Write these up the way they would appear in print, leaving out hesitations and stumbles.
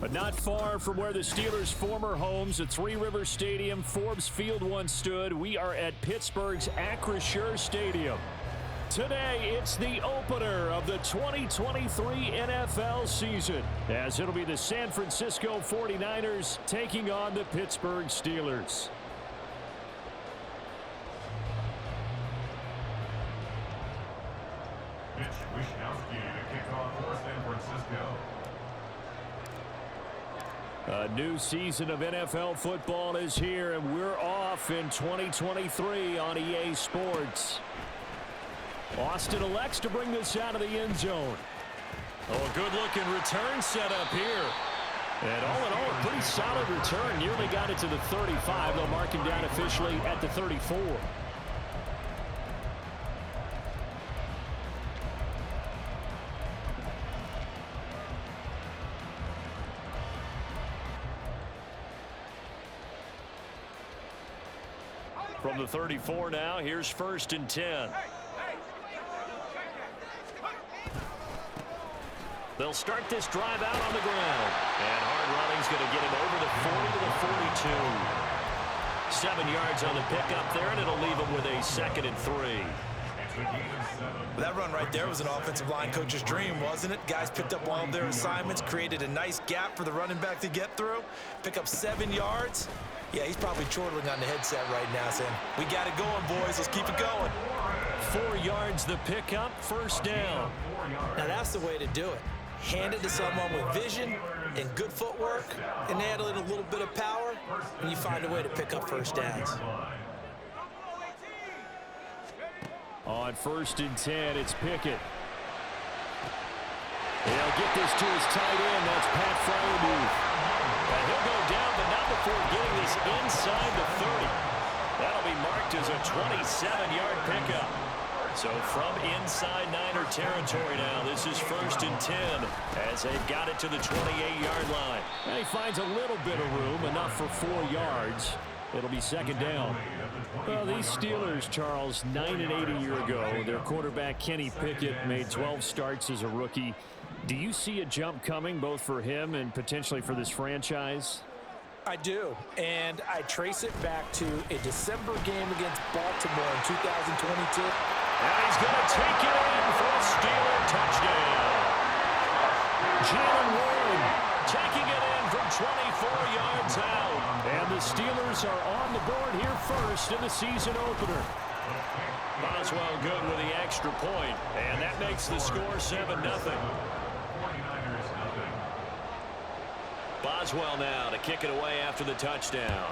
But not far from where the Steelers' former homes at Three Rivers Stadium, Forbes Field once stood, we are at Pittsburgh's Acrisure Stadium. Today, it's the opener of the 2023 NFL season, as it'll be the San Francisco 49ers taking on the Pittsburgh Steelers. A new season of NFL football is here, and we're off in 2023 on EA Sports. Austin elects to bring this out of the end zone. Oh, a good-looking return set up here. And all in all, a pretty solid return. Nearly got it to the 35. They'll mark him down officially at the 34. From the 34 now, here's 1st and 10. They'll start this drive out on the ground. And hard running's going to get him over the 40 to the 42. 7 yards on the pickup there, and it'll leave him with a 2nd and 3. That run right there was an offensive line coach's dream, wasn't it? Guys picked up all of their assignments, created a nice gap for the running back to get through, pick up 7 yards. Yeah, he's probably chortling on the headset right now saying, we got it going, boys. Let's keep it going. 4 yards the pickup, 1st down. Now that's the way to do it. Hand it to someone with vision and good footwork, and add a little bit of power, and you find a way to pick up 1st downs. On 1st and 10, it's Pickett. He'll get this to his tight end. That's Pat Freiermuth. And he'll go down, but not before getting this inside the 30. That'll be marked as a 27-yard pickup. So from inside Niner territory now, this is 1st and 10 as they've got it to the 28-yard line. And he finds a little bit of room, enough for 4 yards. It'll be 2nd down. Well, these Steelers, Charles, 9-8 a year ago. Their quarterback, Kenny Pickett, made 12 starts as a rookie. Do you see a jump coming both for him and potentially for this franchise? I do, and I trace it back to a December game against Baltimore in 2022. And he's going to take it in for a Steeler touchdown. Jalen Warren taking it in from 24 yards out. And the Steelers are on the board here first in the season opener. Boswell good with the extra point, and that makes the score 7-0. Boswell now to kick it away after the touchdown.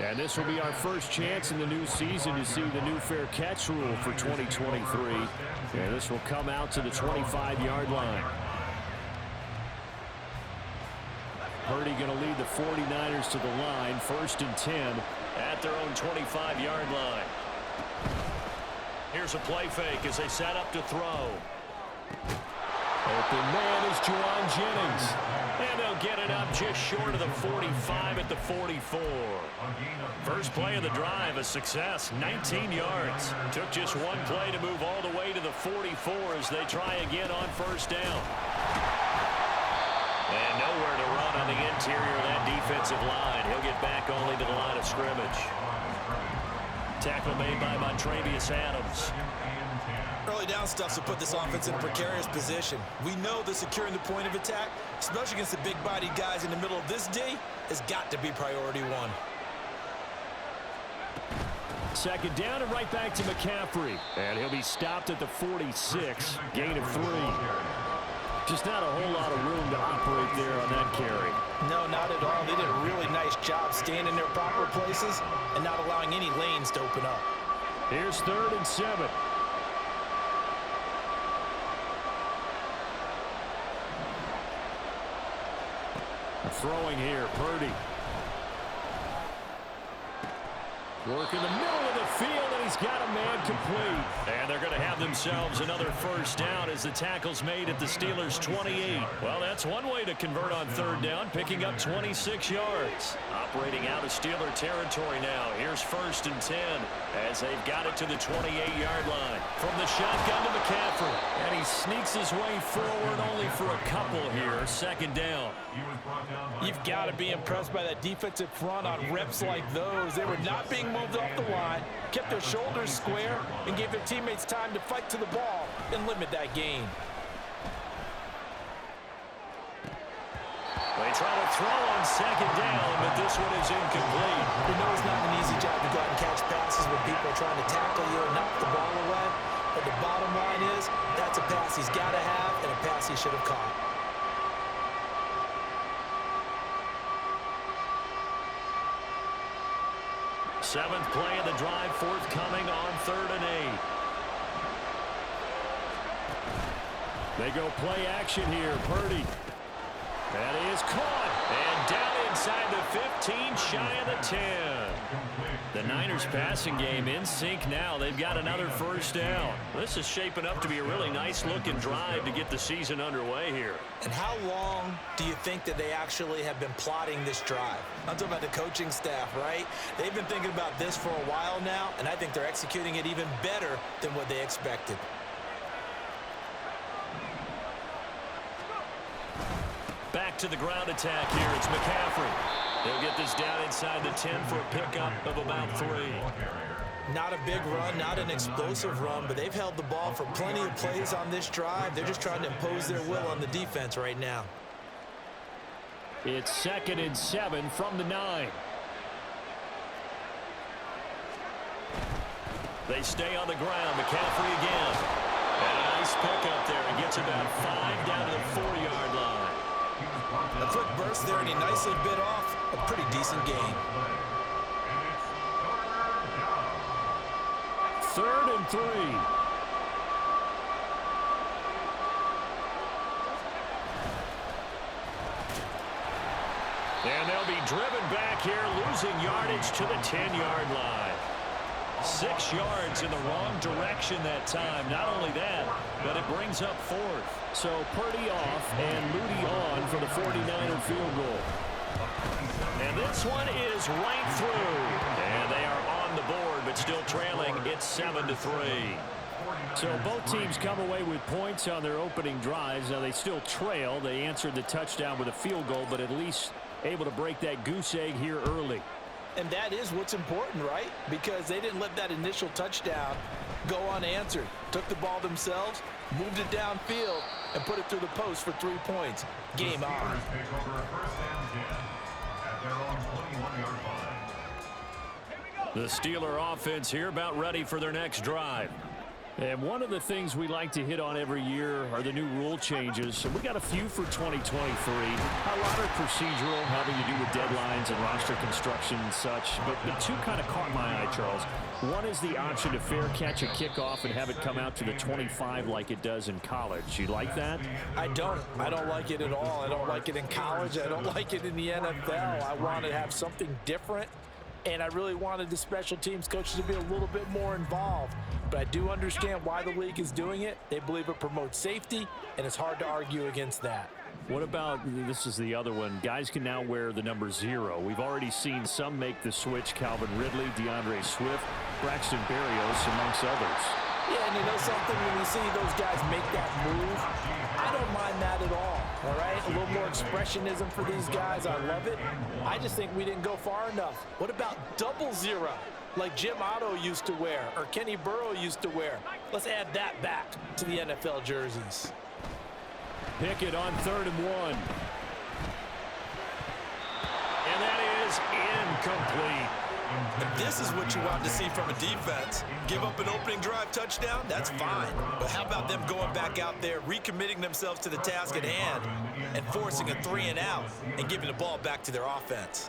And this will be our first chance in the new season to see the new fair catch rule for 2023. And this will come out to the 25-yard line. Purdy going to lead the 49ers to the line, 1st and 10 at their own 25-yard line. Here's a play fake as they set up to throw. Open man is Juwan Jennings. And they'll get it up just short of the 45 at the 44. First play of the drive, a success, 19 yards. Took just one play to move all the way to the 44 as they try again on 1st down. And nowhere to run on the interior of that defensive line. He'll get back only to the line of scrimmage. Tackle made by Montrevious Adams. Early down stuff to put this offense in a precarious position. We know that securing the point of attack, especially against the big-bodied guys in the middle of this D, has got to be priority one. 2nd down and right back to McCaffrey. And he'll be stopped at the 46, gain of 3. Just not a whole lot of room to operate there on that carry. No, not at all. They did a really nice job staying in their proper places and not allowing any lanes to open up. Here's 3rd and 7. Throwing here, Purdy. Working the middle of the field, and he's got a man complete. And they're going to have themselves another first down as the tackle's made at the Steelers' 28. Well, that's one way to convert on third down, picking up 26 yards. Operating out of Steeler territory now. Here's 1st and 10 as they've got it to the 28-yard line. From the shotgun to McCaffrey. And he sneaks his way forward only for a couple here. 2nd down. You've got to be impressed by that defensive front on reps like those. They were not being moved off the line, kept their shoulders square, and gave their teammates time to fight to the ball and limit that gain. They try to throw on 2nd down, but this one is incomplete. We know it's not an easy job to go out and catch passes when people are trying to tackle you and knock the ball away. But the bottom line is, that's a pass he's got to have and a pass he should have caught. Seventh play of the drive forthcoming on 3rd and 8. They go play action here. Purdy. That is caught. And down inside the 15, shy of the 10. The Niners passing game in sync now. They've got another first down. This is shaping up to be a really nice-looking drive to get the season underway here. And how long do you think that they actually have been plotting this drive? I'm talking about the coaching staff, right? They've been thinking about this for a while now, and I think they're executing it even better than what they expected. Back to the ground attack here. It's McCaffrey. They'll get this down inside the 10 for a pickup of about 3. Not a big run, not an explosive run, but they've held the ball for plenty of plays on this drive. They're just trying to impose their will on the defense right now. It's 2nd and 7 from the 9. They stay on the ground. McCaffrey again. And a nice pickup there. And gets about 5 down to the 4-yard line. A quick burst there, and he nicely bit off a pretty decent gain. 3rd and 3. And they'll be driven back here, losing yardage to the 10-yard line. 6 yards in the wrong direction that time. Not only that, but it brings up 4th. So Purdy off and Moody on for the 49er field goal. And this one is right through. And they are on the board, but still trailing. It's 7-3. So both teams come away with points on their opening drives. Now they still trail. They answered the touchdown with a field goal, but at least able to break that goose egg here early. And that is what's important, right? Because they didn't let that initial touchdown go unanswered. Took the ball themselves, moved it downfield, and put it through the post for 3 points. Game on. The Steeler offense here about ready for their next drive. And one of the things we like to hit on every year are the new rule changes. So we got a few for 2023. A lot are procedural, having to do with deadlines and roster construction and such. But 2 kind of caught my eye, Charles. One is the option to fair catch a kickoff and have it come out to the 25 like it does in college. You like that? I don't like it at all. I don't like it in college. I don't like it in the NFL. I want to have something different. And I really wanted the special teams coaches to be a little bit more involved. But I do understand why the league is doing it. They believe it promotes safety, and it's hard to argue against that. What about, this is the other one, guys can now wear the number 0. We've already seen some make the switch. Calvin Ridley, DeAndre Swift, Braxton Berrios, amongst others. Yeah, and you know something? When we see those guys make that move, I don't mind that at all. All right, a little more expressionism for these guys. I love it. I just think we didn't go far enough. What about 00, like Jim Otto used to wear or Kenny Burrow used to wear? Let's add that back to the NFL jerseys. Pickett on 3rd and 1. And that is incomplete. If this is what you want to see from a defense, give up an opening drive touchdown, that's fine. But how about them going back out there, recommitting themselves to the task at hand, and forcing a 3-and-out and giving the ball back to their offense?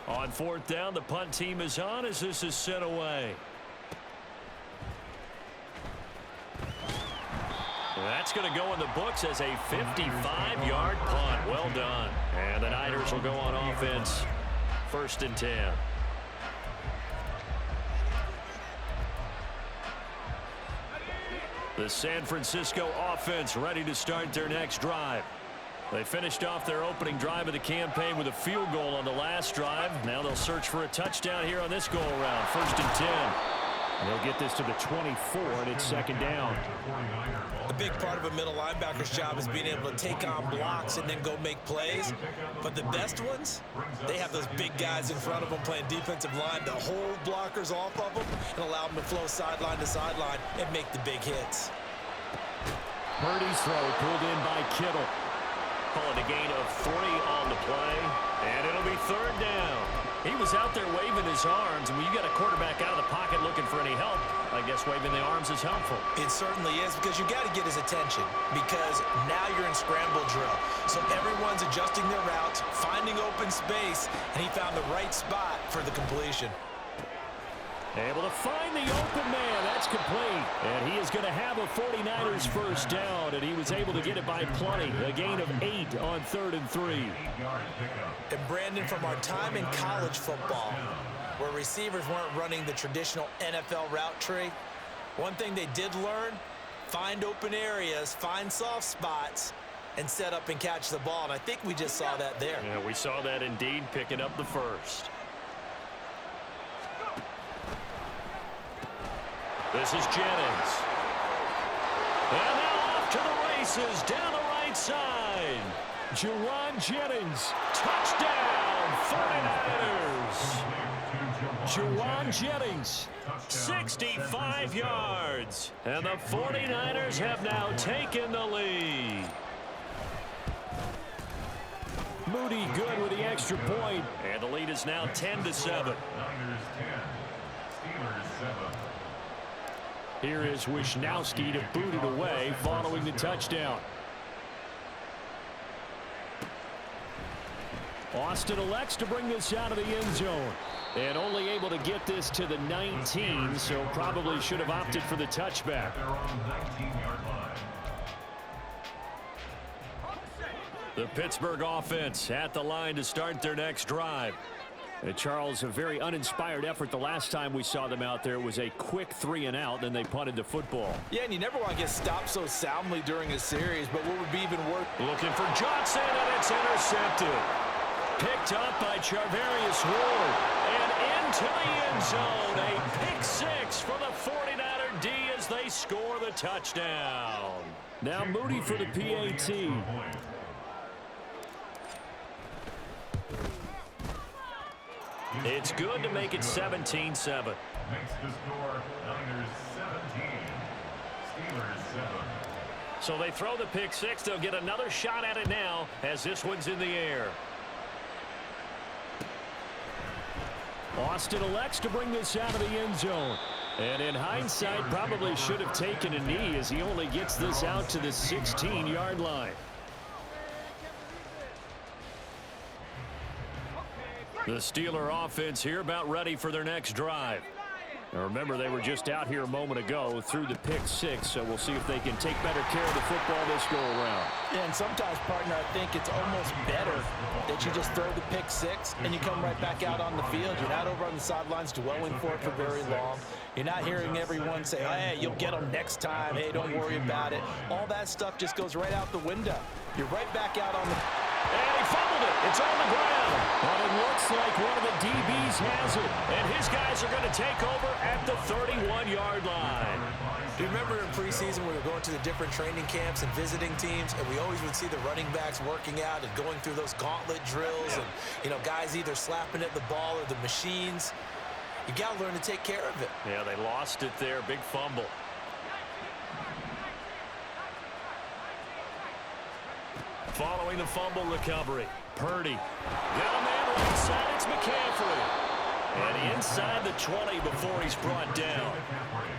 On 4th down, the punt team is on as this is sent away. That's going to go in the books as a 55-yard punt. Well Well done. And the Niners will go on offense. 1st and 10. The San Francisco offense ready to start their next drive. They finished off their opening drive of the campaign with a field goal on the last drive. Now they'll search for a touchdown here on this go-around. 1st and 10. And they'll get this to the 24, and it's 2nd down. A big part of a middle linebacker's job is being able to take on blocks and then go make plays. But the best ones, they have those big guys in front of them playing defensive line to hold blockers off of them and allow them to flow sideline to sideline and make the big hits. Purdy's throw pulled in by Kittle. Call it a gain of 3 on the play, and it'll be 3rd down. He was out there waving his arms, and when you got a quarterback out of the pocket looking for any help, I guess waving the arms is helpful. It certainly is, because you got to get his attention, because now you're in scramble drill. So everyone's adjusting their routes, finding open space, and he found the right spot for the completion. Able to find the open man. That's complete. And he is going to have a 49ers 1st down, and he was able to get it by plenty. A gain of 8 on 3rd and 3. And Brandon, from our time in college football, where receivers weren't running the traditional NFL route tree, one thing they did learn, find open areas, find soft spots, and set up and catch the ball. And I think we just saw that there. Yeah, we saw that indeed, picking up the 1st. This is Jennings. And now off to the races down the right side. Juwan Jennings. Touchdown, 49ers. Juwan Jennings, 65 yards. And the 49ers have now taken the lead. Moody good with the extra point. And the lead is now 10-7. Here is Wisnowski to boot it away following the touchdown. Austin elects to bring this out of the end zone. And only able to get this to the 19, so probably should have opted for the touchback. The Pittsburgh offense at the line to start their next drive. And Charles, a very uninspired effort the last time we saw them out there. It was a quick 3-and-out, then they punted the football. Yeah, and you never want to get stopped so soundly during a series, but what would be even worse? Looking for Johnson, and it's intercepted. Picked up by Charvarius Ward, and into the end zone. A pick 6 for the 49er D as they score the touchdown. Now Moody for the PAT. It's good to make it 17-7. Makes the score Niners 17, Steelers 7. So they throw the pick 6. They'll get another shot at it now as this one's in the air. Austin elects to bring this out of the end zone. And in hindsight, probably should have taken a knee as he only gets this out to the 16-yard line. The Steeler offense here about ready for their next drive. Now remember, they were just out here a moment ago through the pick 6, so we'll see if they can take better care of the football this go-around. Yeah, and sometimes, partner, I think it's almost better that you just throw the pick 6 and you come right back out on the field. You're not over on the sidelines dwelling for it for very long. You're not hearing everyone say, hey, you'll get them next time. Hey, don't worry about it. All that stuff just goes right out the window. You're right back out on the... And he fumbled it. It's on the ground. But it looks like one of the DBs has it. And his guys are going to take over at the 31-yard line. Do you remember in preseason when we were going to the different training camps and visiting teams, and we always would see the running backs working out and going through those gauntlet drills and, you know, guys either slapping at the ball or the machines. You got to learn to take care of it. Yeah, they lost it there. Big fumble. Following the fumble recovery, Purdy. Got a man right side. It's McCaffrey. And inside the 20 before he's brought down.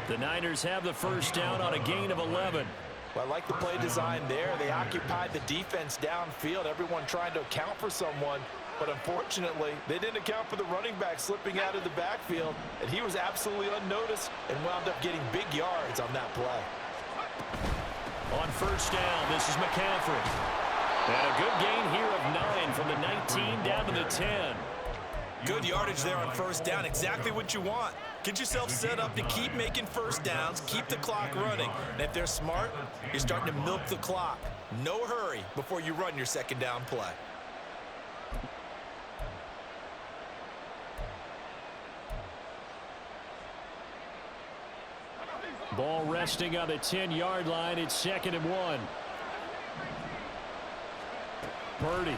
The Niners have the first down on a gain of 11. Well, I like the play design there. They occupied the defense downfield, everyone trying to account for someone. But unfortunately, they didn't account for the running back slipping out of the backfield. And he was absolutely unnoticed and wound up getting big yards on that play. On first down, this is McCaffrey. And a good gain here of 9 from the 19 down to the 10. Good yardage there on first down. Exactly what you want. Get yourself set up to keep making first downs, keep the clock running. And if they're smart, you're starting to milk the clock. No hurry before you run your second down play. Ball resting on the 10-yard line. It's 2nd and 1. Purdy.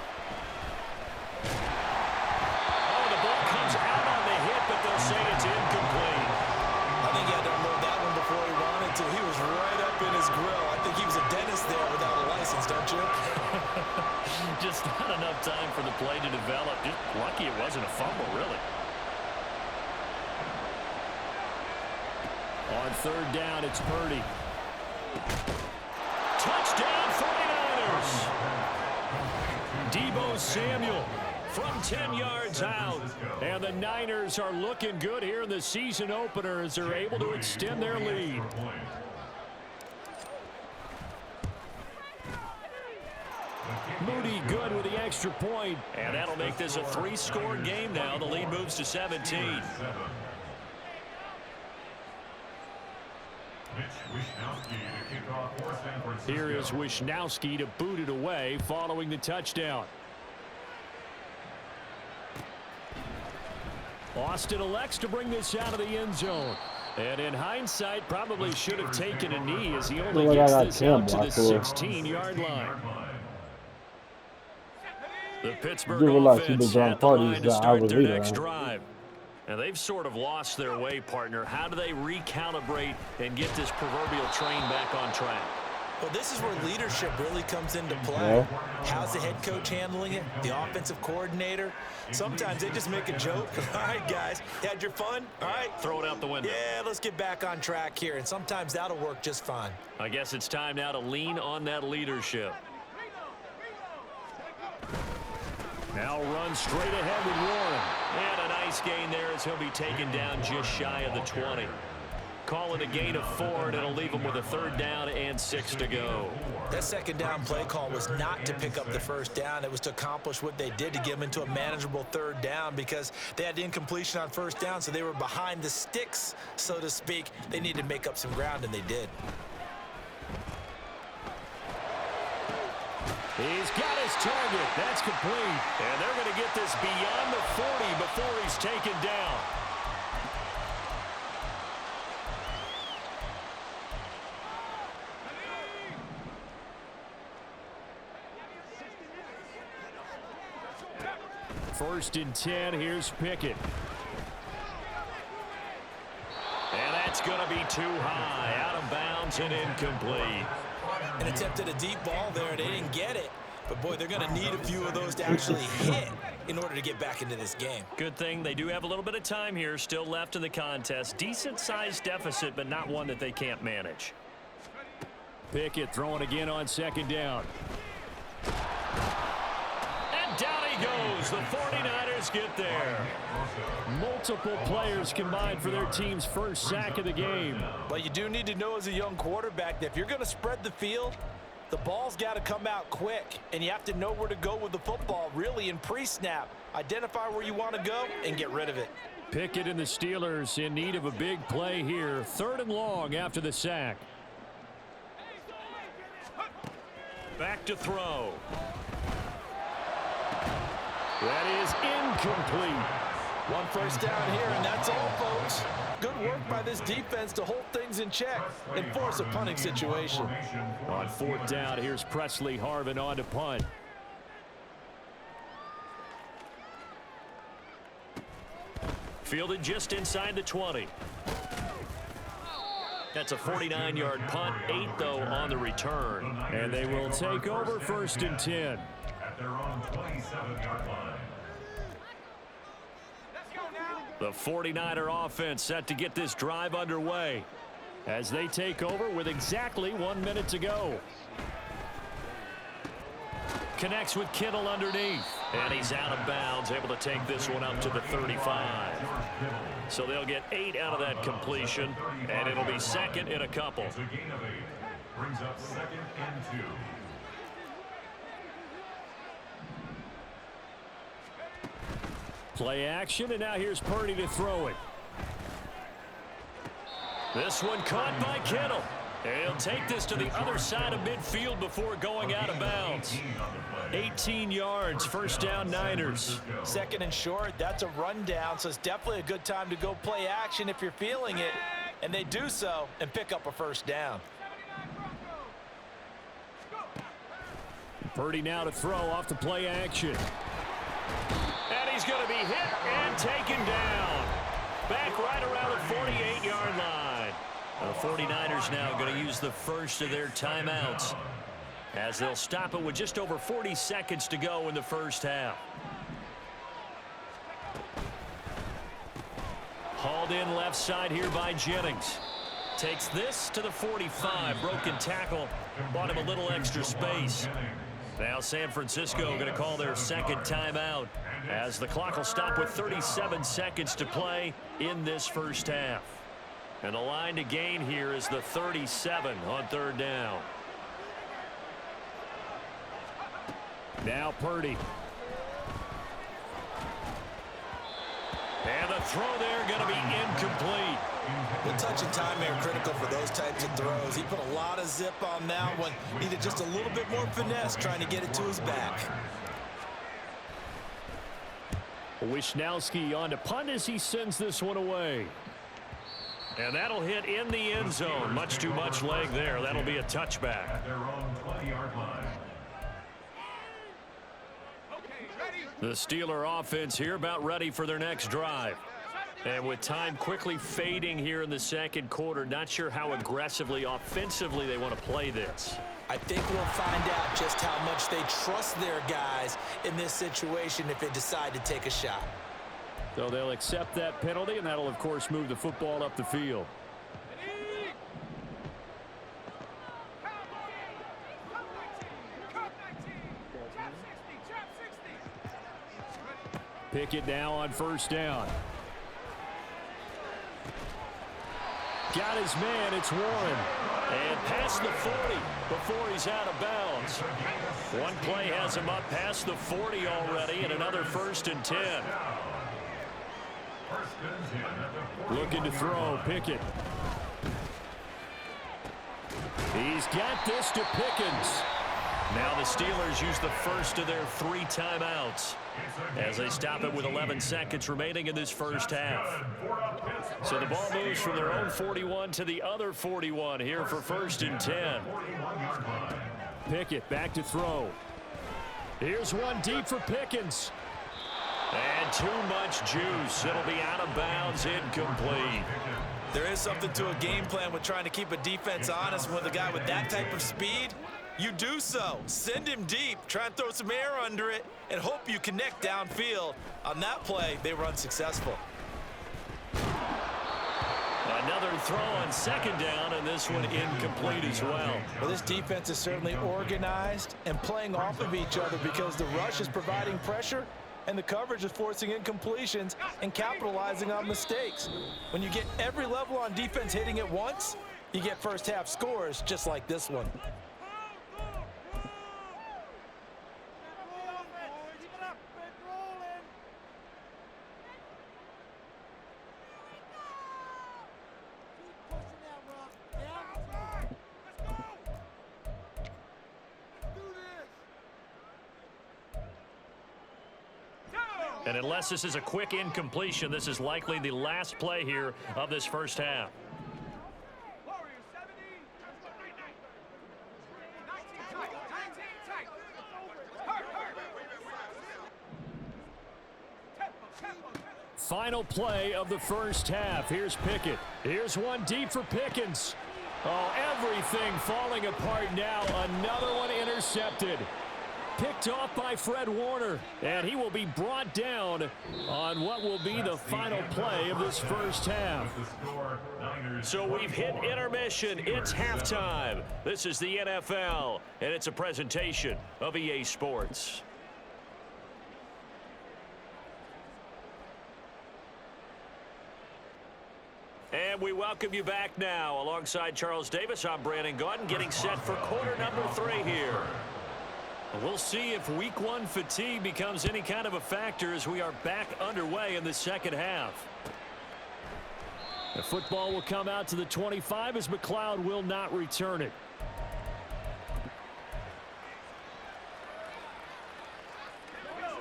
Oh, the ball comes out on the hit, but they'll say it's incomplete. I think he had to unload that one before he wanted to. He was right up in his grill. I think he was a dentist there without a license, don't you? Just not enough time for the play to develop. Just lucky it wasn't a fumble, really. On 3rd down, it's Purdy. Touchdown, 49ers! Deebo Samuel from 10 yards out. And the Niners are looking good here in the season opener as they're able to extend their lead. Moody good with the extra point. And that'll make this a 3-score game now. The lead moves to 17. Here is Wishnowski to boot it away following the touchdown. Austin elects to bring this out of the end zone. And in hindsight, probably should have taken a knee as he only gets this out to the 16-yard line. The Pittsburgh offense at the line to start their next drive. And they've sort of lost their way, partner. How do they recalibrate and get this proverbial train back on track? Well, this is where leadership really comes into play. Yeah. How's the head coach handling it? The offensive coordinator? Sometimes they just make a joke. All right, guys, had your fun? All right. Throw it out the window. Yeah, let's get back on track here. And sometimes that'll work just fine. I guess it's time now to lean on that leadership. Now run straight ahead with Warren. And a nice gain there as he'll be taken down just shy of the 20. Call it a gain of 4, and it'll leave him with a 3rd down and 6 to go. That second down play call was not to pick up the first down. It was to accomplish what they did to get them into a manageable 3rd down because they had incompletion on first down, so they were behind the sticks, so to speak. They needed to make up some ground, and they did. He's got his target. That's complete. And they're going to get this beyond the 40 before he's taken down. First and 10. Here's Pickett. And that's going to be too high. Out of bounds and incomplete. And attempted a deep ball there. They didn't get it. But, boy, they're going to need a few of those to actually hit in order to get back into this game. Good thing they do have a little bit of time here still left in the contest. Decent-sized deficit, but not one that they can't manage. Pickett throwing again on 2nd down. And down he goes. The 49ers get there. Multiple players combined for their team's first sack of the game. But you do need to know as a young quarterback that if you're going to spread the field, the ball's got to come out quick. And you have to know where to go with the football, really, in pre-snap. Identify where you want to go and get rid of it. Pickett and the Steelers in need of a big play here. 3rd and long after the sack. Back to throw. That is incomplete. One first down here, and that's all, folks. Good work by this defense to hold things in check and force a punting situation. On 4th down, here's Presley Harvin on to punt. Fielded just inside the 20. That's a 49-yard punt, 8 though on the return. And they will take over 1st and 10. At their own 27-yard line. The 49er offense set to get this drive underway as they take over with exactly 1 minute to go. Connects with Kittle underneath. And he's out of bounds, able to take this one up to the 35. So they'll get 8 out of that completion, and it'll be 2nd and a couple. It's a gain of 8. Brings up 2nd and 2. Play action, and now here's Purdy to throw it. This one caught by Kittle. He'll take this to the other side of midfield before going out of bounds. 18 yards, first down Niners. Second and short, that's a rundown, so it's definitely a good time to go play action if you're feeling it. And they do so and pick up a first down. Purdy now to throw off the play action. And he's going to be hit and taken down. Back right around the 48-yard line. The 49ers now going to use the first of their timeouts as they'll stop it with just over 40 seconds to go in the first half. Hauled in left side here by Jennings. Takes this to the 45. Broken tackle. Bought him a little extra space. Now San Francisco going to call their second timeout as the clock will stop with 37 seconds to play in this first half. And the line to gain here is the 37 on third down. Now Purdy. And the throw there going to be incomplete. The touch and time are critical for those types of throws. He put a lot of zip on that one. Needed just a little bit more finesse trying to get it to his back. Wishnowski on to punt as he sends this one away. And that'll hit in the end zone. Much too much leg there. That'll be a touchback. At their own 20-yard line. The Steeler offense here about ready for their next drive. And with time quickly fading here in the second quarter, not sure how aggressively, offensively they want to play this. I think we'll find out just how much they trust their guys in this situation if they decide to take a shot. So they'll accept that penalty, and that'll, of course, move the football up the field. Pickett now on first down. Got his man, it's Warren. And past the 40 before he's out of bounds. One play has him up past the 40 already, and another first and 10. Looking to throw, Pickett. He's got this to Pickens. Now the Steelers use the first of their 3 timeouts as they stop it with 11 seconds remaining in this first half. So the ball moves from their own 41 to the other 41 here for first and 10. Pickett back to throw. Here's one deep for Pickens. And too much juice. It'll be out of bounds, incomplete. There is something to a game plan with trying to keep a defense honest. With a guy with that type of speed, you do so. Send him deep, try and throw some air under it, and hope you connect downfield. On that play, they were unsuccessful. Another throw on second down, and this one incomplete as well. Well, this defense is certainly organized and playing off of each other because the rush is providing pressure and the coverage is forcing incompletions and capitalizing on mistakes. When you get every level on defense hitting at once, you get first half scores just like this one. And unless this is a quick incompletion, this is likely the last play here of this first half. Final play of the first half. Here's Pickett. Here's one deep for Pickens. Oh, everything falling apart now. Another one intercepted. Picked off by Fred Warner, and he will be brought down on what will be the final play of this first half. So we've hit intermission. It's halftime. This is the NFL, and it's a presentation of EA Sports. And we welcome you back now. Alongside Charles Davis, I'm Brandon Gaudin, getting set for quarter number 3 here. We'll see if week one fatigue becomes any kind of a factor as we are back underway in the second half. The football will come out to the 25 as McLeod will not return it.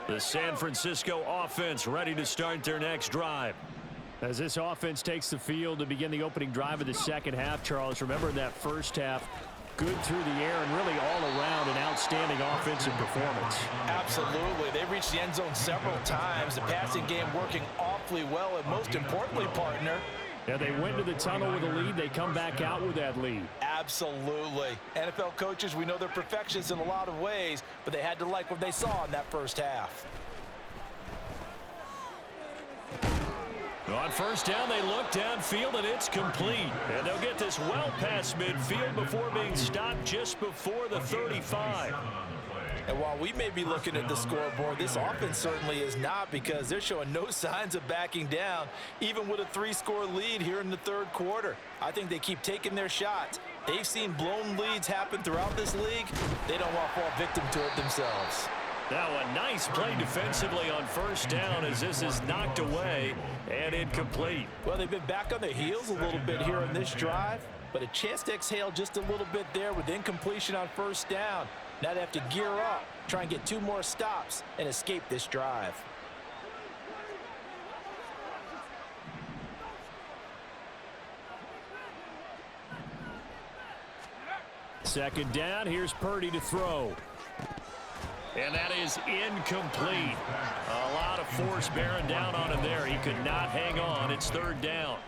The San Francisco offense ready to start their next drive. As this offense takes the field to begin the opening drive of the second half, Charles, remember in that first half, good through the air and really all around an outstanding offensive performance. Absolutely. They reached the end zone several times. The passing game working awfully well, and most importantly, partner, yeah, they went to the tunnel with a lead. They come back out with that lead. Absolutely. NFL coaches, we know they're perfectionists in a lot of ways, but they had to like what they saw in that first half. On first down, they look downfield, and it's complete. And they'll get this well past midfield before being stopped just before the 35. And while we may be looking at the scoreboard, this offense certainly is not, because they're showing no signs of backing down, even with a 3-score lead here in the third quarter. I think they keep taking their shots. They've seen blown leads happen throughout this league. They don't want to fall victim to it themselves. Now a nice play defensively on first down as this is knocked away and incomplete. Well, they've been back on their heels a little bit here on this drive, but a chance to exhale just a little bit there with incompletion on first down. Now they have to gear up, try and get 2 more stops, and escape this drive. Second down, here's Purdy to throw. And that is incomplete. A lot of force bearing down on him there. He could not hang on. It's third down.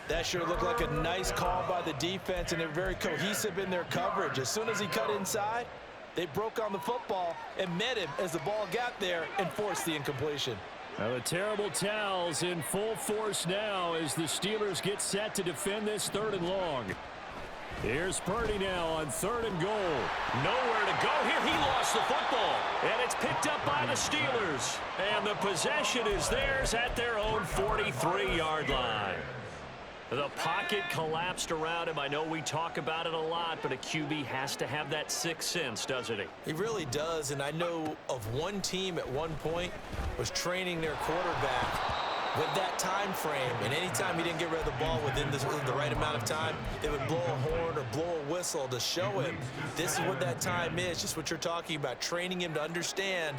That sure looked like a nice call by the defense, and they're very cohesive in their coverage. As soon as he cut inside, they broke on the football and met him as the ball got there and forced the incompletion. Now the terrible towels in full force now as the Steelers get set to defend this third and long. Here's Purdy now on third and goal. Nowhere to go here. He lost the football. And it's picked up by the Steelers. And the possession is theirs at their own 43-yard line. The pocket collapsed around him. I know we talk about it a lot, but a QB has to have that sixth sense, doesn't he? He really does, and I know of one team at one point was training their quarterback with that time frame, and anytime he didn't get rid of the ball within the right amount of time, they would blow a horn or blow a whistle to show him this is what that time is, just what you're talking about, training him to understand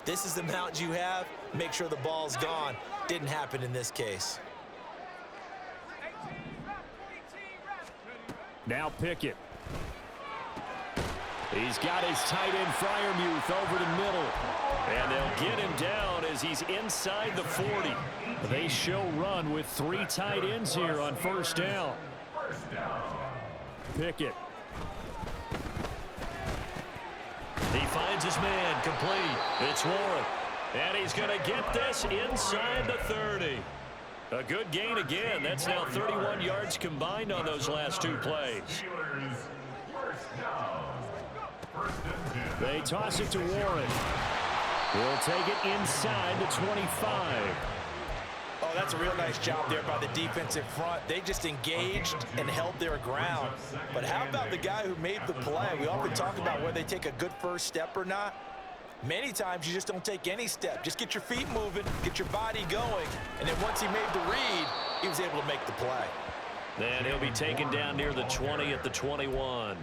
this is the amount you have, make sure the ball's gone. Didn't happen in this case. Now Pickett. He's got his tight end Freiermuth over the middle. And they'll get him down as he's inside the 40. They show run with 3 tight ends here on first down. Pickett. He finds his man complete. It's Warren. And he's going to get this inside the 30. A good gain again. That's now 31 yards combined on those last 2 plays. They toss it to Warren. He'll take it inside the 25. Oh, that's a real nice job there by the defensive front. They just engaged and held their ground. But how about the guy who made the play? We often talk about whether they take a good first step or not. Many times you just don't take any step. Just get your feet moving, get your body going, and then once he made the read, he was able to make the play. And he'll be taken down near the 20 at the 21.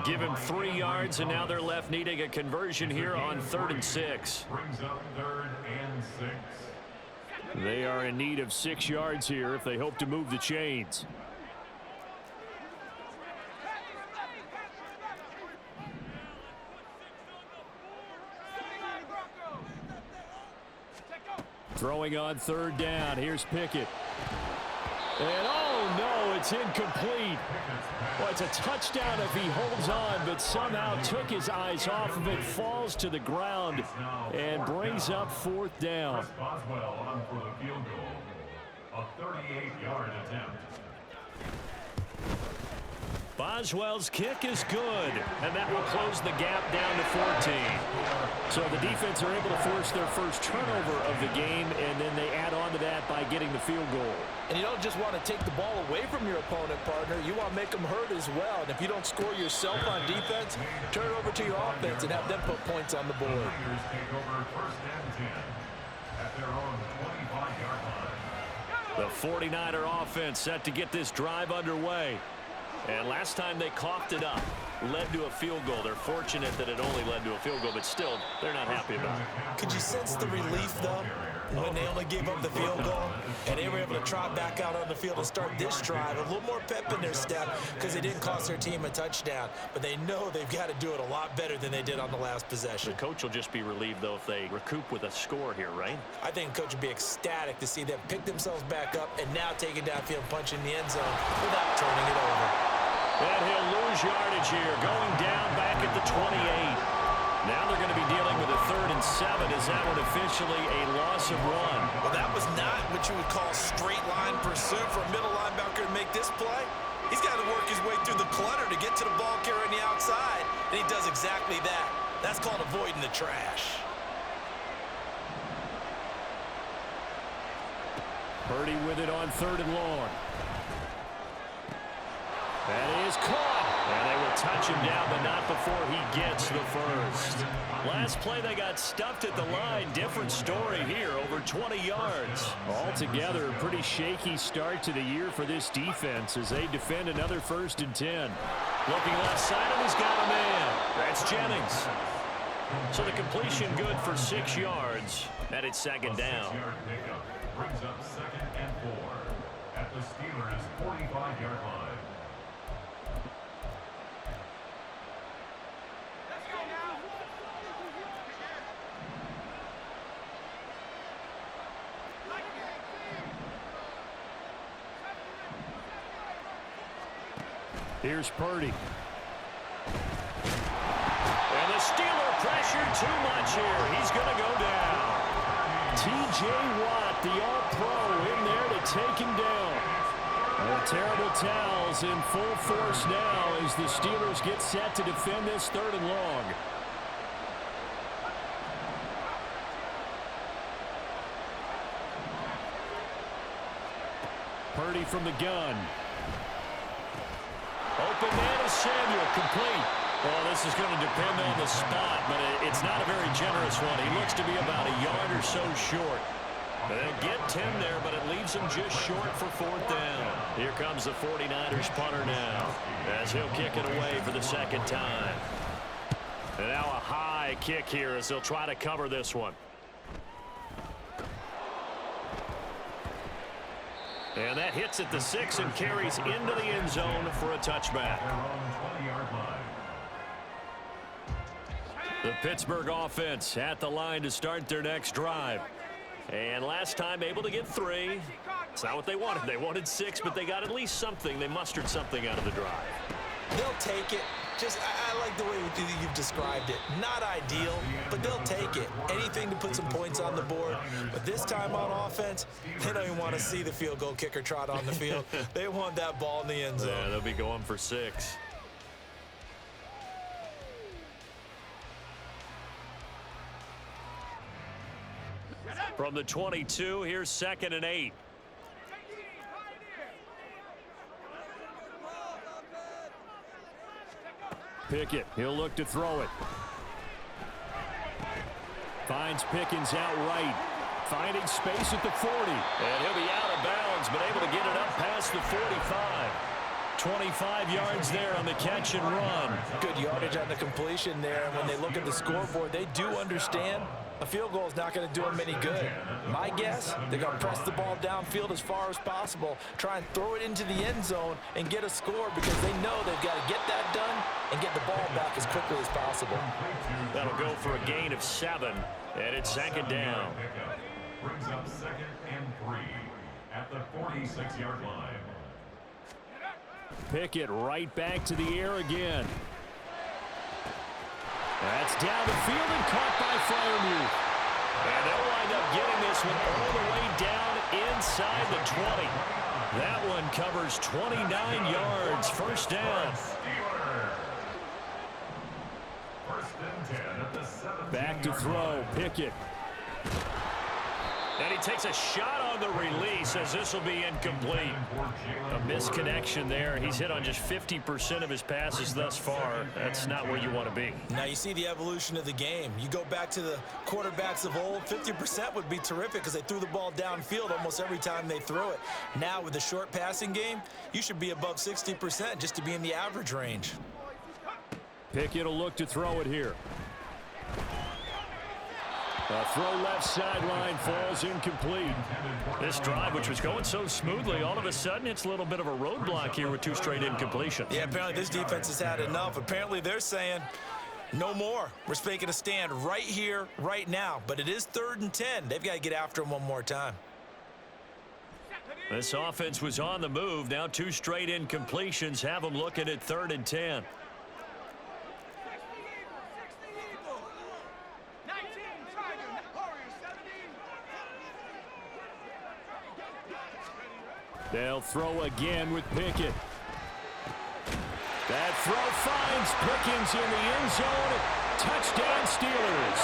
Give him 3 yards, and now they're left needing a conversion here on 3rd and 6. Brings up 3rd and 6. They are in need of 6 yards here if they hope to move the chains. Throwing on 3rd down. Here's Pickett. And oh no, it's incomplete. Well, it's a touchdown if he holds on, but somehow took his eyes off of it, falls to the ground, and brings up 4th down. Boswell on for the field goal. A 38-yard attempt. Boswell's kick is good, and that will close the gap down to 14. So the defense are able to force their first turnover of the game, and then they add on to that by getting the field goal. And you don't just want to take the ball away from your opponent, partner. You want to make them hurt as well. And if you don't score yourself on defense, turn it over to your offense and have them put points on the board. Tigers take over 1st and 10 at their own 25-yard line. The 49er offense set to get this drive underway. And last time they coughed it up, led to a field goal. They're fortunate that it only led to a field goal, but still, they're not happy about it. Could you sense the relief, though, when they only gave up the field goal and they were able to trot back out on the field and start this drive? A little more pep in their step because they didn't cost their team a touchdown, but they know they've got to do it a lot better than they did on the last possession. The coach will just be relieved, though, if they recoup with a score here, right? I think the coach would be ecstatic to see them pick themselves back up and now take it downfield, punch in the end zone without turning it over. And he'll lose yardage here, going down back at the 28. Now they're going to be dealing with a 3rd and 7. Is that one officially a loss of 1? Well, that was not what you would call straight line pursuit for a middle linebacker to make this play. He's got to work his way through the clutter to get to the ball carrier on the outside, and he does exactly that. That's called avoiding the trash. Purdy with it on 3rd and long. That is caught. And they will touch him down, but not before he gets the first. Last play, they got stuffed at the line. Different story here, over 20 yards. Altogether, a pretty shaky start to the year for this defense as they defend another 1st and 10. Looking left side, and he's got a man. That's Jennings. So the completion good for 6 yards, and it's 2nd down. Brings up 2nd and 4 at the Steelers' 45-yard line. Here's Purdy. And the Steeler pressure too much here. He's going to go down. T.J. Watt, the All-Pro, in there to take him down. The terrible towels in full force now as the Steelers get set to defend this 3rd and long. Purdy from the gun. Open man is Samuel, complete. Well, this is going to depend on the spot, but it's not a very generous one. He looks to be about a yard or so short. They'll get 10 there, but it leaves him just short for 4th down. Here comes the 49ers punter now as he'll kick it away for the 2nd time. And now a high kick here as they'll try to cover this one. And that hits at the 6 and carries into the end zone for a touchback. The Pittsburgh offense at the line to start their next drive. And last time able to get 3. It's not what they wanted. They wanted 6, but they got at least something. They mustered something out of the drive. They'll take it. I like the way you've described it. Not ideal, but they'll take it. Anything to put some points on the board. But this time on offense, they don't even want to see the field goal kicker trot on the field. They want that ball in the end zone. Yeah, they'll be going for 6. From the 22, here's 2nd and 8. Pickett, he'll look to throw it. Finds Pickens out right. Finding space at the 40. And he'll be out of bounds, but able to get it up past the 45. 25 yards there on the catch and run. Good yardage on the completion there. And when they look at the scoreboard, they do understand a field goal is not going to do them any good. My guess, they're going to press the ball downfield as far as possible, try and throw it into the end zone and get a score because they know they've got to get that done and get the ball back as quickly as possible. That'll go for a gain of 7, and it's 2nd down. Brings up 2nd and 3 at the 46-yard line. Pickett right back to the air again. That's down the field and caught by Freiermuth. And they'll wind up getting this one all the way down inside the 20. That one covers 29 yards. First down. First and 10 at the 17-yard Back to throw. Pickett. And he takes a shot on the release as this will be incomplete. A misconnection there. He's hit on just 50% of his passes thus far. That's not where you want to be. Now you see the evolution of the game. You go back to the quarterbacks of old, 50% would be terrific because they threw the ball downfield almost every time they threw it. Now with the short passing game, you should be above 60% just to be in the average range. Pickett will look to throw it here. A throw left sideline falls incomplete. This drive, which was going so smoothly, all of a sudden it's a little bit of a roadblock here with 2 straight incompletions. Yeah, apparently this defense has had enough. Apparently they're saying no more. We're making a stand right here, right now. But it is 3rd and 10. They've got to get after him one more time. This offense was on the move. Now 2 straight incompletions have them looking at 3rd and 10. They'll throw again with Pickett. That throw finds Pickens in the end zone. Touchdown Steelers.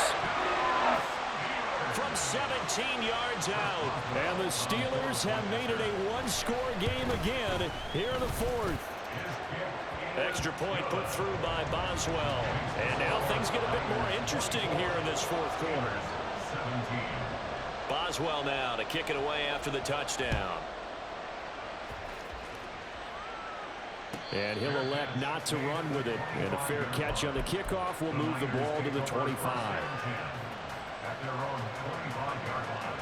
From 17 yards out. And the Steelers have made it a 1-score game again here in the 4th. Extra point put through by Boswell. And now things get a bit more interesting here in this 4th quarter. Boswell now to kick it away after the touchdown. And he'll elect not to run with it. And a fair catch on the kickoff will move the ball to the 25. At their own 25-yard line.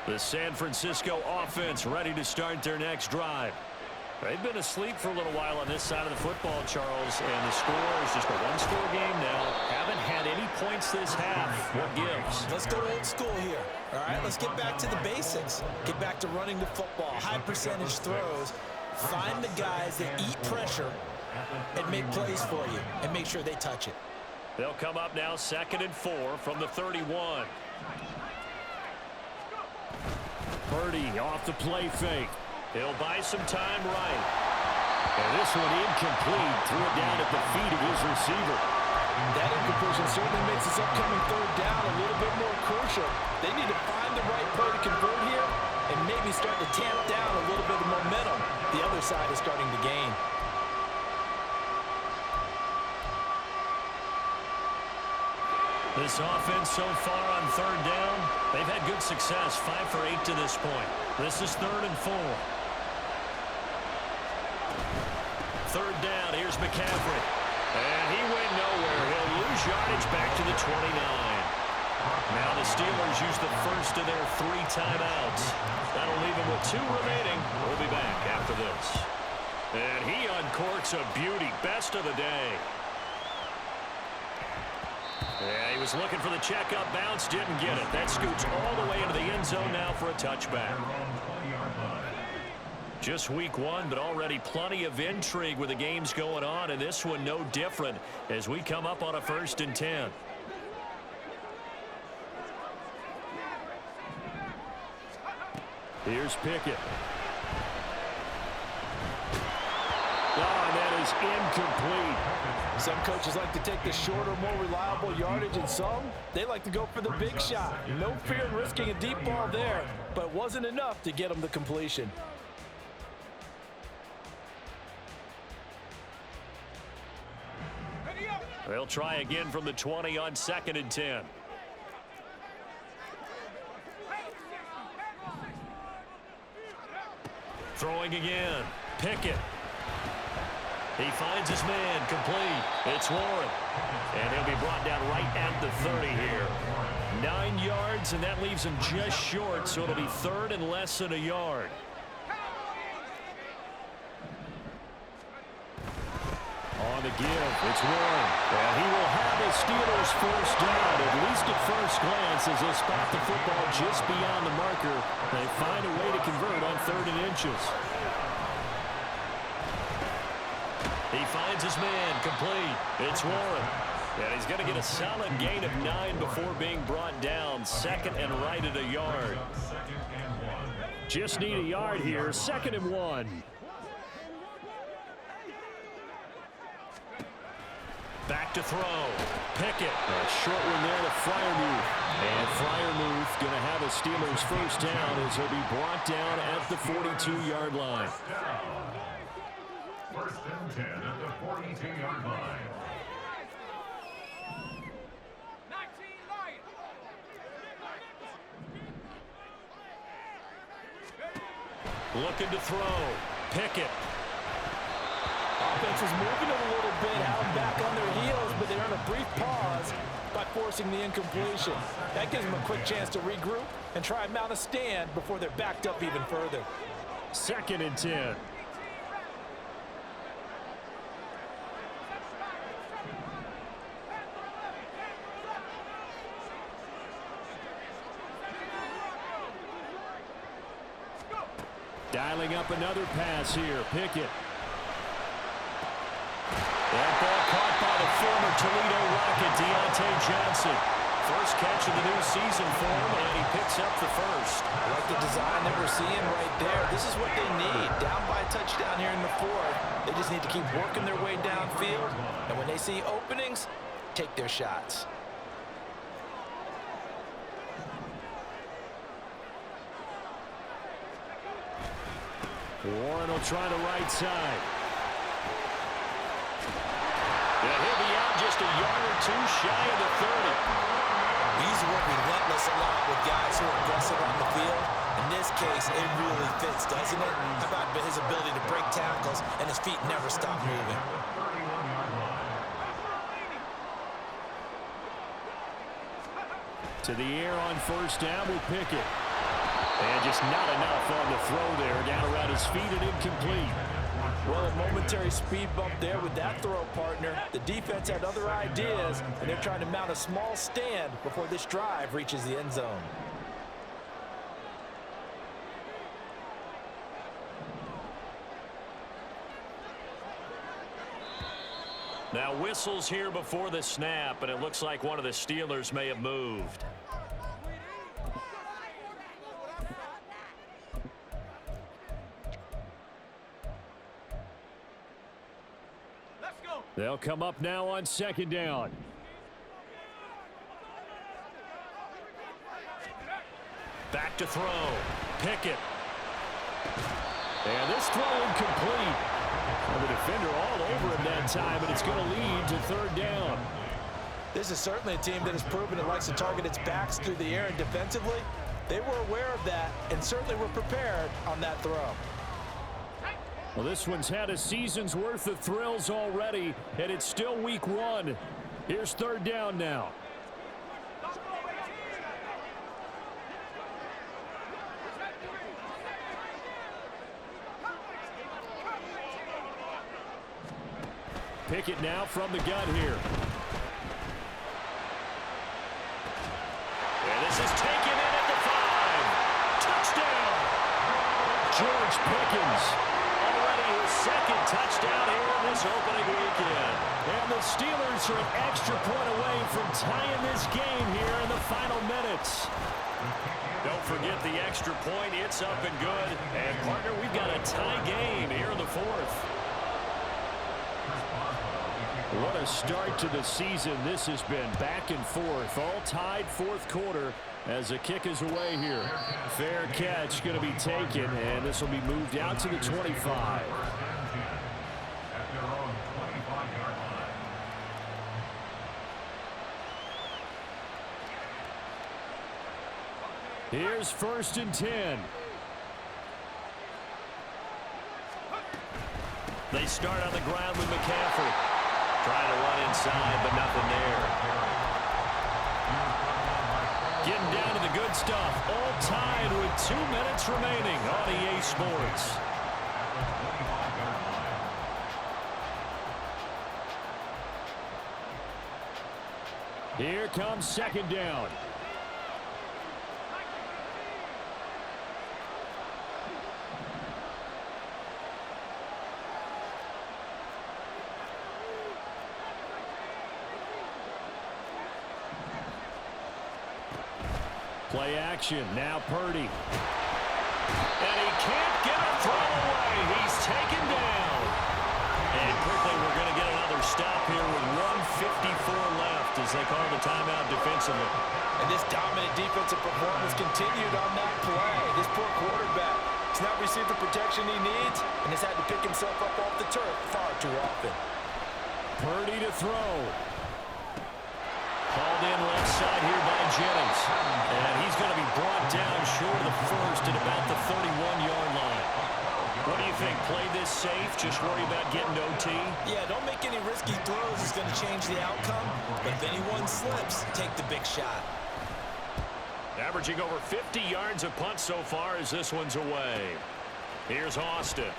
The San Francisco offense ready to start their next drive. They've been asleep for a little while on this side of the football, Charles, and the score is just a 1-score game now. Haven't had any points this half. What gives? Let's go old school here. All right, let's get back to the basics. Get back to running the football, high percentage throws. Find the guys that eat pressure and make plays for you and make sure they touch it. They'll come up now 2nd and 4 from the 31. Purdy off the play fake. He'll buy some time right. And this one incomplete. Threw it down at the feet of his receiver. That incompletion certainly makes this upcoming 3rd down a little bit more crucial. They need to find the right play to convert here and maybe start to tamp down a little bit of momentum. The other side is starting to gain. This offense so far on 3rd down, they've had good success, 5 for 8 to this point. This is 3rd and 4. 3rd down, here's McCaffrey. And he went nowhere. He'll lose yardage back to the 29. Now the Steelers use the first of their 3 timeouts. That'll leave them with 2 remaining. We'll be back after this. And he uncorks a beauty, best of the day. Yeah, he was looking for the checkup bounce, didn't get it. That scoots all the way into the end zone now for a touchback. Just week 1, but already plenty of intrigue with the games going on, and this one no different as we come up on a 1st and 10. Here's Pickett. Oh, and that is incomplete. Some coaches like to take the shorter, more reliable yardage, and some, they like to go for the big shot. No fear in risking a deep ball there, but it wasn't enough to get them the completion. They'll try again from the 20 on 2nd and 10. Throwing again. Pickett. He finds his man, complete. It's Warren. And he'll be brought down right at the 30 here. 9 yards, and that leaves him just short, so it'll be 3rd and less than a yard. On the give, it's Warren. And he will have the Steelers first down, at least at first glance, as they spot the football just beyond the marker. They find a way to convert on 3rd and inches. He finds his man, complete. It's Warren. And he's going to get a solid gain of 9 before being brought down. 2nd and right at a yard. Just need a yard here. 2nd and 1. Back to throw. Pickett. A short one there to Freiermuth. And Freiermuth going to have a Steelers first down as he'll be brought down at the 42-yard line. First and 10 at the 42-yard line. Looking to throw. Pickett. Offense is moving a little bit, held back on their heels, but they earn a brief pause by forcing the incompletion. That gives them a quick chance to regroup and try and mount a stand before they're backed up even further. 2nd and 10. Dialing up another pass here. Pickett. That ball caught by the former Toledo Rocket, Deontay Johnson. First catch of the new season for him, and he picks up the first. I like the design that we're seeing right there. This is what they need. Down by a touchdown here in the 4th. They just need to keep working their way downfield. And when they see openings, take their shots. Warren will try the right side. And he'll be out just a yard or two shy of the 30. He's worked relentless a lot with guys who are aggressive on the field. In this case, it really fits, doesn't it? How about his ability to break tackles and his feet never stop moving? To the air on first down with Pickett. And just not enough on the throw there. Down around his feet and incomplete. Well, a momentary speed bump there with that throw, partner. The defense had other ideas, and they're trying to mount a small stand before this drive reaches the end zone. Now whistles here before the snap, and it looks like one of the Steelers may have moved. They'll come up now on 2nd down. Back to throw. Pickett. And this throw incomplete. And the defender all over him that time, and it's going to lead to 3rd down. This is certainly a team that has proven it likes to target its backs through the air and defensively. They were aware of that and certainly were prepared on that throw. Well, this one's had a season's worth of thrills already, and it's still week 1. Here's 3rd down now. Pickett now from the gun here. And this is taken in at the 5. Touchdown! George Pickens. His 2nd touchdown here in this opening weekend. And the Steelers are an extra point away from tying this game here in the final minutes. Don't forget the extra point. It's up and good. And, partner, we've got a tie game here in the 4th. What a start to the season. This has been back and forth. All tied 4th quarter as the kick is away here. Fair catch going to be taken, and this will be moved out to the 25. Here's 1st and 10. They start on the ground with McCaffrey. Trying to run inside, but nothing there. Getting down to the good stuff. All tied with 2 minutes remaining on EA Sports. Here comes 2nd down. Play action. Now Purdy. And he can't get a throw away. He's taken down. And quickly we're going to get another stop here with 1:54 left as they call the timeout defensively. And this dominant defensive performance continued on that play. This poor quarterback has not received the protection he needs and has had to pick himself up off the turf far too often. Purdy to throw. Called in left side here by Jennings. And he's going to be brought down short of the first at about the 31-yard line. What do you think? Play this safe? Just worry about getting OT? Yeah, don't make any risky throws. It's going to change the outcome. But if anyone slips, take the big shot. Averaging over 50 yards a punt so far as this one's away. Here's Austin.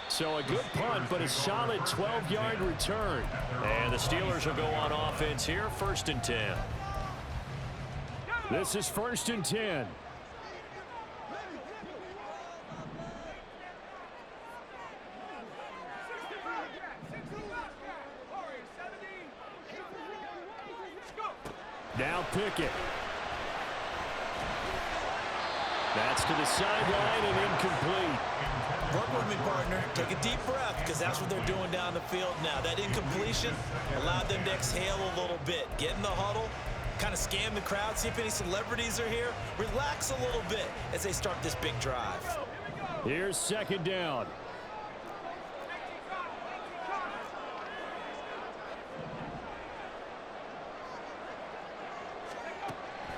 So a good punt, but a solid 12-yard return. And the Steelers will go on offense here, 1st and 10. This is 1st and 10. Now Pickett. That's to the sideline and incomplete. Work with me, partner. Take a deep breath, because that's what they're doing down the field now. That incompletion allowed them to exhale a little bit. Get in the huddle, kind of scan the crowd, see if any celebrities are here. Relax a little bit as they start this big drive. Here's 2nd down.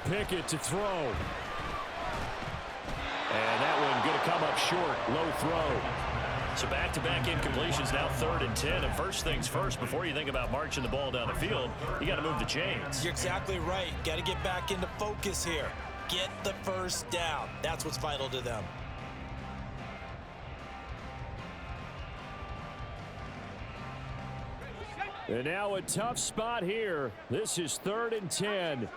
Pickett to throw. And that one going to come up short. Low throw. So back-to-back incompletions, now 3rd and 10. And first things first, before you think about marching the ball down the field, you got to move the chains. You're exactly right. Got to get back into focus here. Get the first down. That's what's vital to them. And now a tough spot here. This is 3rd and 10.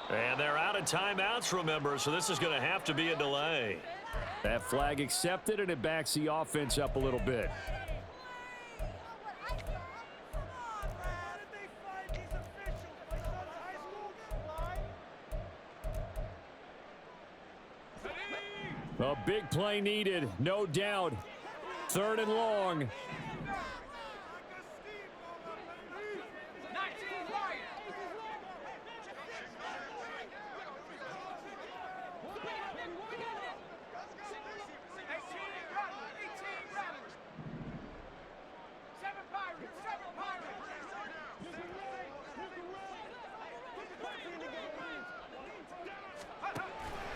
And they're out of timeouts, remember, so this is going to have to be a delay. That flag accepted, and it backs the offense up a little bit. A big play needed, no doubt. 3rd and long.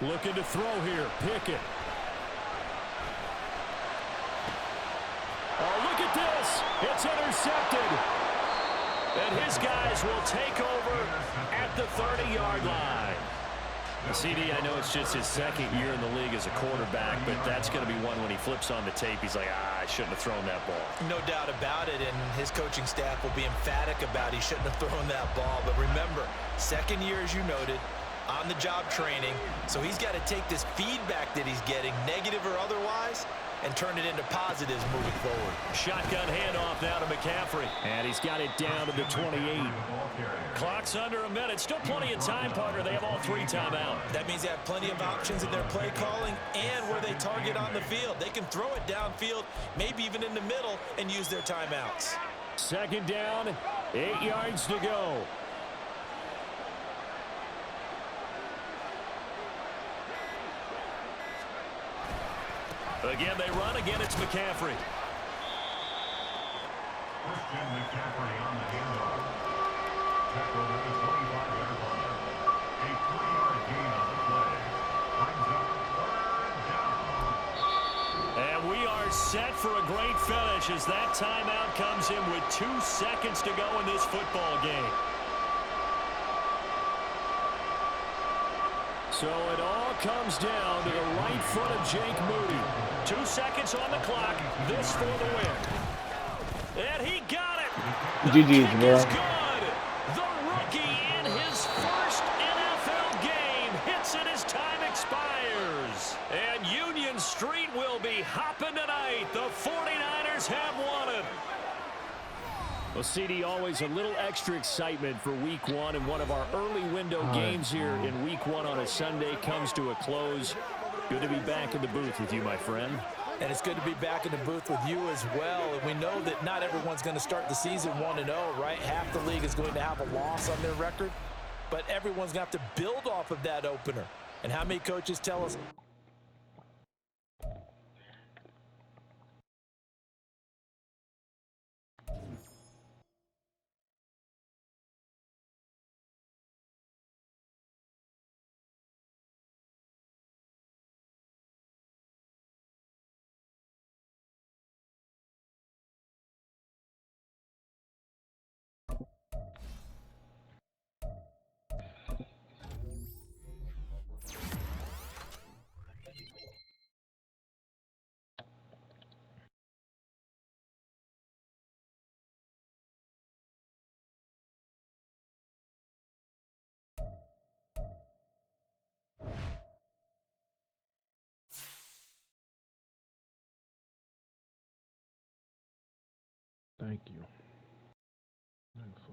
Looking to throw here, Pickett. Oh, look at this. It's intercepted. And his guys will take over at the 30-yard line. CD, I know it's just his 2nd year in the league as a quarterback, but that's going to be one when he flips on the tape. He's like, I shouldn't have thrown that ball. No doubt about it, and his coaching staff will be emphatic about he shouldn't have thrown that ball. But remember, 2nd year, as you noted, on-the-job training, so he's got to take this feedback that he's getting, negative or otherwise, and turn it into positives moving forward. Shotgun handoff now to McCaffrey. And he's got it down to the 28. Clock's under a minute. Still plenty of time, partner. They have all 3 timeout. That means they have plenty of options in their play calling and where they target on the field. They can throw it downfield, maybe even in the middle, and use their timeouts. 2nd down, 8 yards to go. Again, they run. Again, it's McCaffrey. Christian McCaffrey on the handoff. Tackled at the 25-yard line. A 3-yard gain on the play. Brings up 3rd down. And we are set for a great finish as that timeout comes in with 2 seconds to go in this football game. So it all comes down to the right foot of Jake Moody. 2 seconds on the clock. This for the win. And he got it. GG's, Kick bro. is good. The rookie in his first NFL game hits it as time expires. And Union Street will be hopping tonight. The 49ers have won it. Well, CD, always a little extra excitement for Week 1, and one of our early window games here in Week 1 on a Sunday comes to a close. Good to be back in the booth with you, my friend. And it's good to be back in the booth with you as well. And we know that not everyone's going to start the season 1-0, right? Half the league is going to have a loss on their record, but everyone's going to have to build off of that opener. And how many coaches tell us? Thank you. Thanks.